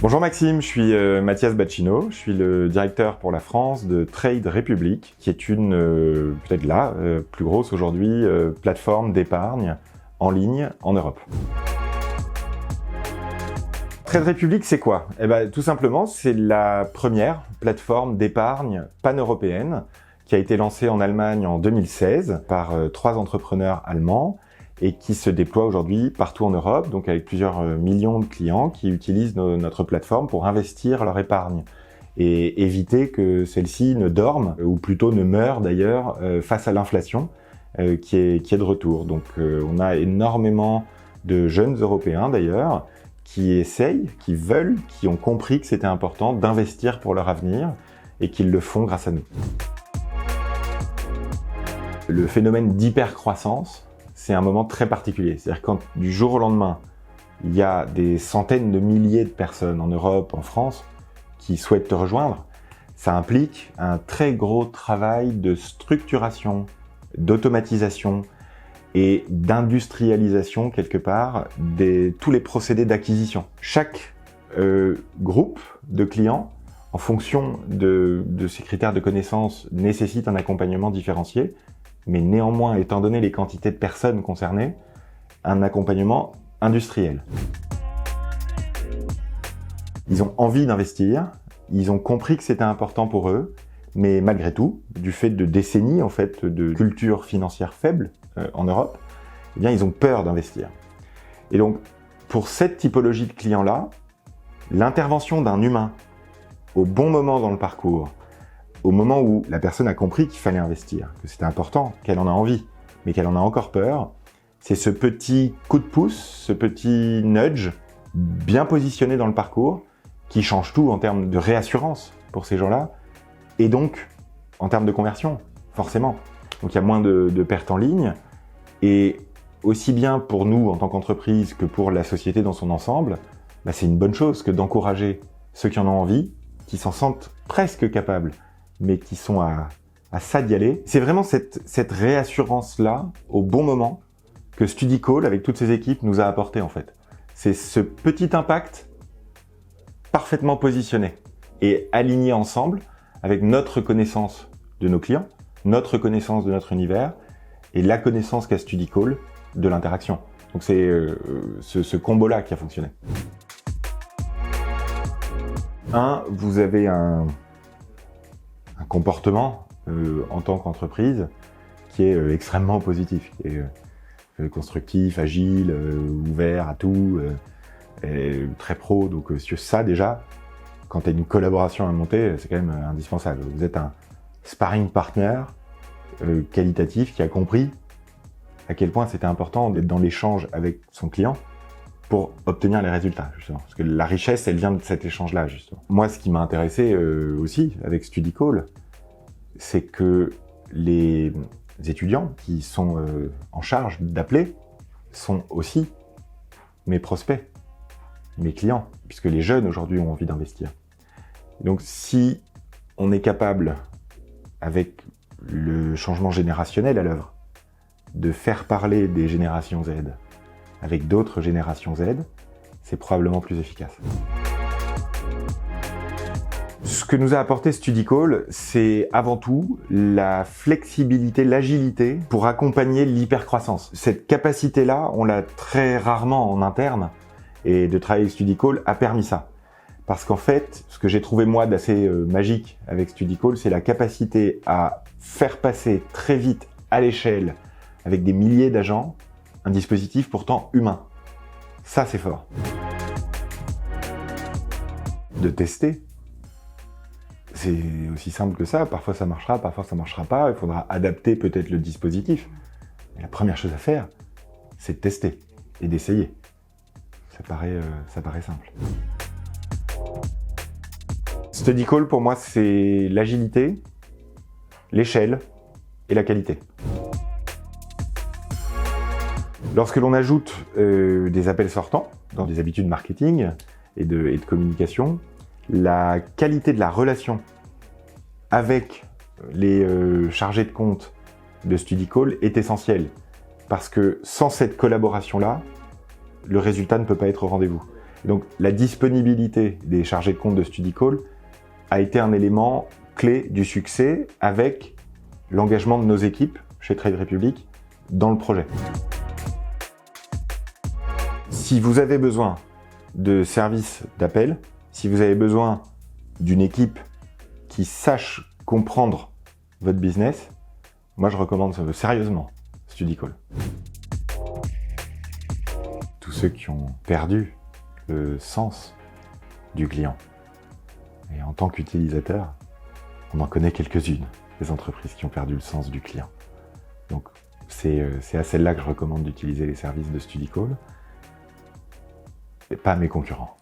Bonjour Maxime, je suis Mathias Bacchino, je suis le directeur pour la France de Trade Republic, qui est une, peut-être la plus grosse aujourd'hui, plateforme d'épargne en ligne en Europe. Trade Republic, c'est quoi? Tout simplement, c'est la première plateforme d'épargne pan-européenne qui a été lancée en Allemagne en 2016 par 3 entrepreneurs allemands et qui se déploie aujourd'hui partout en Europe, donc avec plusieurs millions de clients qui utilisent notre plateforme pour investir leur épargne et éviter que celle-ci ne dorme, ou plutôt ne meure d'ailleurs, face à l'inflation qui est de retour. Donc on a énormément de jeunes Européens d'ailleurs qui essayent, qui veulent, qui ont compris que c'était important d'investir pour leur avenir et qu'ils le font grâce à nous. Le phénomène d'hypercroissance, c'est un moment très particulier. C'est-à-dire quand du jour au lendemain, il y a des centaines de milliers de personnes en Europe, en France, qui souhaitent te rejoindre, ça implique un très gros travail de structuration, d'automatisation et d'industrialisation quelque part de tous les procédés d'acquisition. Chaque groupe de clients, en fonction de ces critères de connaissance, nécessite un accompagnement différencié, mais néanmoins, étant donné les quantités de personnes concernées, un accompagnement industriel. Ils ont envie d'investir, ils ont compris que c'était important pour eux, mais malgré tout, du fait de décennies en fait de culture financière faible en Europe, eh bien ils ont peur d'investir. Et donc, pour cette typologie de clients-là, l'intervention d'un humain au bon moment dans le parcours, au moment où la personne a compris qu'il fallait investir, que c'était important, qu'elle en a envie, mais qu'elle en a encore peur, c'est ce petit coup de pouce, ce petit nudge bien positionné dans le parcours qui change tout en termes de réassurance pour ces gens-là et donc en termes de conversion, forcément. Donc il y a moins de pertes en ligne et aussi bien pour nous en tant qu'entreprise que pour la société dans son ensemble, c'est une bonne chose que d'encourager ceux qui en ont envie, qui s'en sentent presque capables, mais qui sont à ça d'y aller. C'est vraiment cette réassurance-là, au bon moment, que StudyCall, avec toutes ses équipes, nous a apporté en fait. C'est ce petit impact parfaitement positionné et aligné ensemble avec notre connaissance de nos clients, notre connaissance de notre univers et la connaissance qu'a StudyCall de l'interaction. Donc c'est ce combo-là qui a fonctionné. Vous avez un comportement en tant qu'entreprise qui est extrêmement positif, qui est constructif, agile, ouvert à tout, très pro. Donc ça déjà, quand tu as une collaboration à monter, c'est quand même indispensable. Vous êtes un sparring partner qualitatif qui a compris à quel point c'était important d'être dans l'échange avec son client pour obtenir les résultats, justement. Parce que la richesse, elle vient de cet échange-là, justement. Moi, ce qui m'a intéressé aussi avec StudyCall, c'est que les étudiants qui sont en charge d'appeler sont aussi mes prospects, mes clients, puisque les jeunes aujourd'hui ont envie d'investir. Donc si on est capable, avec le changement générationnel à l'œuvre, de faire parler des générations Z avec d'autres générations Z, c'est probablement plus efficace. Ce que nous a apporté StudyCall, c'est avant tout la flexibilité, l'agilité pour accompagner l'hypercroissance. Cette capacité-là, on l'a très rarement en interne, et de travailler avec StudyCall a permis ça. Parce qu'en fait, ce que j'ai trouvé moi d'assez magique avec StudyCall, c'est la capacité à faire passer très vite à l'échelle, avec des milliers d'agents, un dispositif pourtant humain. Ça, c'est fort. De tester. C'est aussi simple que ça. Parfois, ça marchera, parfois, ça marchera pas. Il faudra adapter peut-être le dispositif. Mais la première chose à faire, c'est de tester et d'essayer. Ça paraît simple. StudyCall, pour moi, c'est l'agilité, l'échelle et la qualité. Lorsque l'on ajoute des appels sortants dans des habitudes marketing et de communication, la qualité de la relation avec les chargés de compte de StudyCall est essentielle. Parce que sans cette collaboration-là, le résultat ne peut pas être au rendez-vous. Donc la disponibilité des chargés de compte de StudyCall a été un élément clé du succès avec l'engagement de nos équipes chez Trade Republic dans le projet. Si vous avez besoin de services d'appel, si vous avez besoin d'une équipe qui sache comprendre votre business, moi je recommande sérieusement StudyCall. Tous ceux qui ont perdu le sens du client. Et en tant qu'utilisateur, on en connaît quelques-unes, des entreprises qui ont perdu le sens du client. Donc c'est à celle-là que je recommande d'utiliser les services de StudyCall, et pas à mes concurrents.